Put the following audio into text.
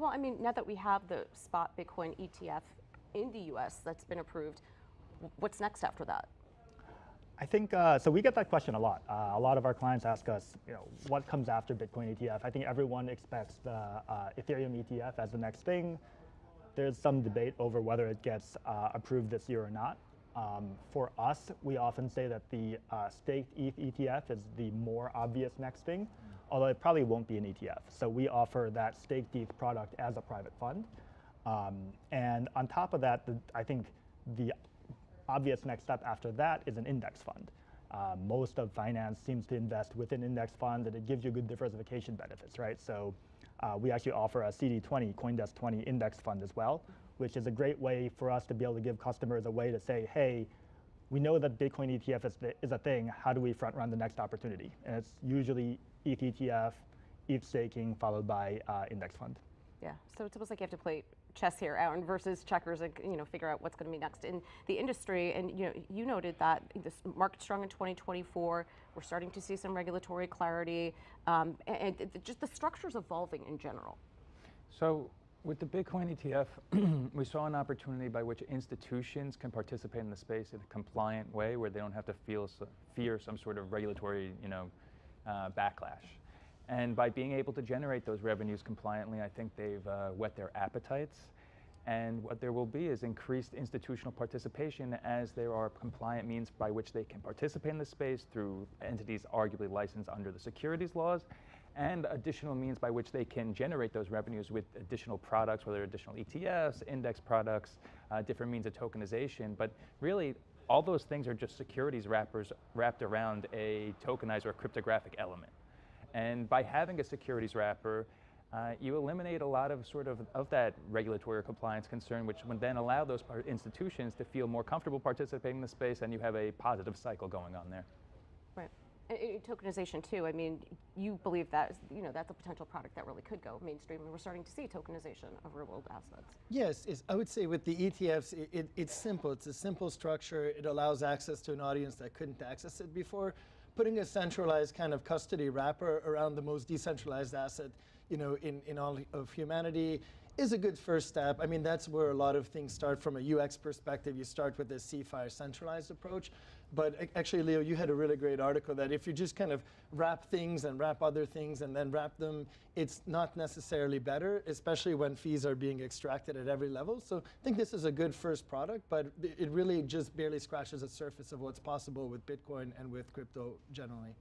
Well, I mean, now that we have the spot Bitcoin ETF in the US that's been approved, what's next after that? I think, so we get that question a lot. A lot of our clients ask us, what comes after Bitcoin ETF? I think everyone expects the Ethereum ETF as the next thing. There's some debate over whether it gets approved this year or not. For us, we often say that the staked ETH ETF is the more obvious next thing, although it probably won't be an ETF. So we offer that staked ETH product as a private fund. And on top of that, I think the obvious next step after that is an index fund. Most of finance seems to invest within index funds, and it gives you good diversification benefits, right? So we actually offer a CD20, CoinDesk 20 index fund as well, which is a great way for us to be able to give customers a way to say, hey, we know that Bitcoin ETF is a thing. How do we front run the next opportunity? And it's usually ETH ETF, ETH staking, followed by index fund. Yeah, so it's almost like you have to play chess here, Aaron, versus checkers, and figure out what's going to be next in the industry. And you noted that this market's strong in 2024. We're starting to see some regulatory clarity, and just the structure's evolving in general. So with the Bitcoin ETF, we saw an opportunity by which institutions can participate in the space in a compliant way, where they don't have to fear some sort of regulatory, backlash. And by being able to generate those revenues compliantly, I think they've whet their appetites. And what there will be is increased institutional participation, as there are compliant means by which they can participate in the space through entities arguably licensed under the securities laws, and additional means by which they can generate those revenues with additional products, whether additional ETFs, index products, different means of tokenization. But really, all those things are just securities wrappers wrapped around a tokenized or cryptographic element. And by having a securities wrapper, you eliminate a lot of that regulatory or compliance concern, which would then allow those institutions to feel more comfortable participating in the space, and you have a positive cycle going on there. Right. And tokenization too. I mean, you believe that that's a potential product that really could go mainstream, and we're starting to see tokenization of real-world assets. Yes, I would say with the ETFs, it's simple. It's a simple structure. It allows access to an audience that couldn't access it before. Putting a centralized kind of custody wrapper around the most decentralized asset, in all of humanity is a good first step. I mean, that's where a lot of things start from a UX perspective. You start with this CeFi centralized approach. But actually, Leo, you had a really great article that if you just kind of wrap things and wrap other things and then wrap them, it's not necessarily better, especially when fees are being extracted at every level. So I think this is a good first product, but it really just barely scratches the surface of what's possible with Bitcoin and with crypto generally. Right.